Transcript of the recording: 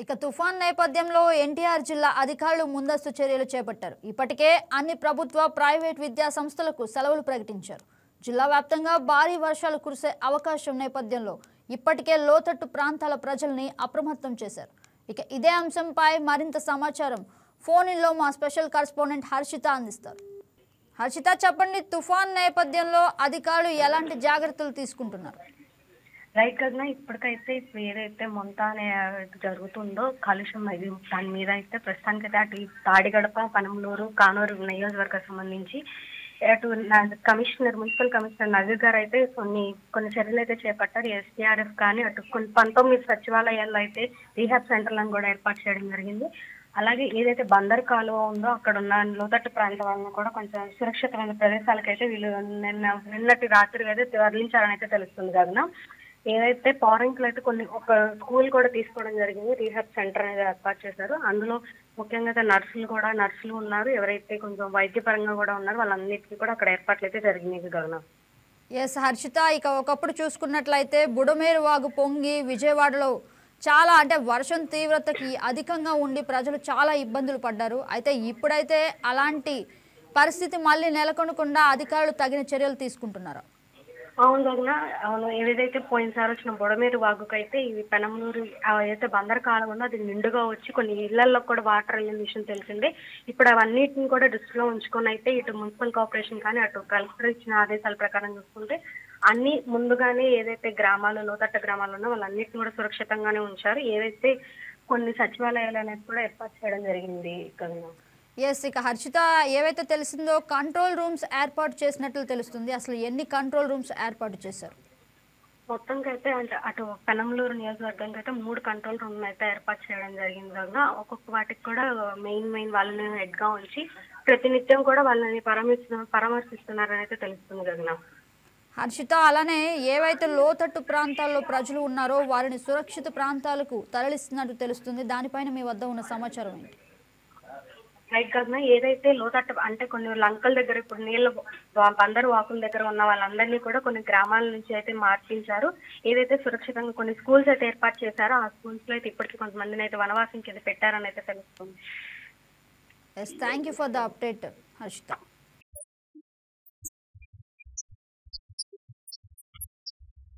ఇక తుఫాన్ నేపథ్యంలో ఎన్టీఆర్ జిల్లా అధికారులు ముందస్తు చర్యలు చేపట్టారు. ఇప్పటికే అన్ని ప్రభుత్వ, ప్రైవేట్ విద్యా సంస్థలకు సెలవులు ప్రకటించారు. జిల్లా వ్యాప్తంగా భారీ వర్షాలు కురిసే అవకాశం నేపథ్యంలో ఇప్పటికే లోతట్టు ప్రాంతాల ప్రజల్ని అప్రమత్తం చేశారు. ఇక ఇదే అంశంపై మరింత సమాచారం ఫోన్లో మా స్పెషల్ కరెస్పాండెంట్ హర్షిత అందిస్తారు. హర్షిత, చెప్పండి, తుఫాన్ నేపథ్యంలో అధికారులు ఎలాంటి జాగ్రత్తలు తీసుకుంటున్నారు? రైట్ కదా. ఇప్పటికైతే ఇప్పుడు ఏదైతే మొంతానే జరుగుతుందో కాలుష్యం అది దాని మీద అయితే ప్రస్తుతానికైతే అటు తాడిగడప, పనమలూరు, కానూరు నియోజకవర్గానికి సంబంధించి అటు కమిషనర్, మున్సిపల్ కమిషనర్ నజీర్ గారు అయితే కొన్ని చర్యలు అయితే చేపట్టారు. ఎస్డీఆర్ఎఫ్ కానీ అటు 19 సచివాలయాల్లో అయితే రీహాబ్ సెంటర్లను కూడా ఏర్పాటు చేయడం జరిగింది. అలాగే ఏదైతే బందర్ కాలువ ఉందో అక్కడ ఉన్న లోతట్టు ప్రాంతాలను కూడా కొంచెం సురక్షితమైన ప్రదేశాలకైతే వీళ్ళు నిన్నటి రాత్రి అయితే తరలించారని అయితే తెలుస్తుంది కదా. ఏదైతే పారెంట్లు అయితే ఒక స్కూల్ కూడా తీసుకోవడం జరిగింది. రీహాబ్ సెంటర్ అనేది ఏర్పాటు చేశారు. అందులో ముఖ్యంగా నర్సులు ఉన్నారు. ఎవరైతే కొంచెం వైద్యపరంగా కూడా ఉన్నారు వాళ్ళందరికీ కూడా అక్కడ ఏర్పాట్లు అయితే జరిగినాయి గగన. ఎస్ హర్షిత, ఇక ఒకప్పుడు చూసుకున్నట్లయితే బుడమేరు వాగు పొంగి విజయవాడలో చాలా వర్షం తీవ్రతకి అధికంగా ఉండి ప్రజలు చాలా ఇబ్బందులు పడ్డారు. అయితే ఇప్పుడైతే అలాంటి పరిస్థితి మళ్ళీ నెలకొనకుండా అధికారులు తగిన చర్యలు తీసుకుంటున్నారు. అవును గగన, అవును. ఏదైతే పోయినసారి వచ్చిన బుడమేరు వాగుకైతే ఇవి పెనమలూరు ఏదైతే బందర్ కాలం ఉందో అది నిండుగా వచ్చి కొన్ని ఇళ్లలో కూడా వాటర్ వెళ్ళిన విషయం తెలిసిందే. ఇప్పుడు అవన్నిటిని కూడా దృష్టిలో ఉంచుకొని అయితే ఇటు మున్సిపల్ కార్పొరేషన్ కానీ అటు కలెక్టర్ ఇచ్చిన ఆదేశాల ప్రకారం చూసుకుంటే అన్ని ముందుగానే ఏదైతే లోతట్ట గ్రామాలు ఉన్నా వాళ్ళన్నిటిని కూడా సురక్షితంగానే ఉంచారు. ఏదైతే కొన్ని సచివాలయాలు అనేది కూడా ఏర్పాటు చేయడం జరిగింది గగన. ఎస్, ఇక హర్షిత, ఏవైతే తెలిసిందో కంట్రోల్ రూమ్స్ ఏర్పాటు చేసినట్లు తెలుస్తుంది. అసలు ఎన్ని కంట్రోల్ రూమ్స్ ఏర్పాటు చేశారు? మొత్తంగా అయితే అటు పెనమలూరు నియోజకవర్గానికి అయితే 3 కంట్రోల్ రూమ్ అయితే ఏర్పాటు చేయడం జరిగింది కదా. ఒక్కొక్క వాటికి కూడా మెయిన్ వాళ్ళని హెడ్ గా ఉంచి ప్రతినిత్యం కూడా వాళ్ళని పరామర్శిస్తున్నారని అయితే తెలుస్తుంది కదా. హర్షిత, అలానే ఏవైతే లోతట్టు ప్రాంతాల్లో ప్రజలు ఉన్నారో వారిని సురక్షిత ప్రాంతాలకు తరలిస్తున్నట్టు తెలుస్తుంది. దానిపైన మీ వద్ద ఉన్న సమాచారం ఏంటి? రైట్ కదా. ఏదైతే లోతట్టు కొన్ని లంకల దగ్గర ఇప్పుడు నీళ్ళు బందరు వాకుల దగ్గర ఉన్న వాళ్ళందరినీ కూడా కొన్ని గ్రామాల నుంచి అయితే మార్పించారు. ఏదైతే సురక్షితంగా కొన్ని స్కూల్స్ అయితే ఏర్పాటు చేశారో ఆ స్కూల్స్ లో అయితే ఇప్పటికీ కొంతమందిని అయితే వనవాసం కింద పెట్టారని అయితే తెలుస్తుంది. Thank you for the update Harshita.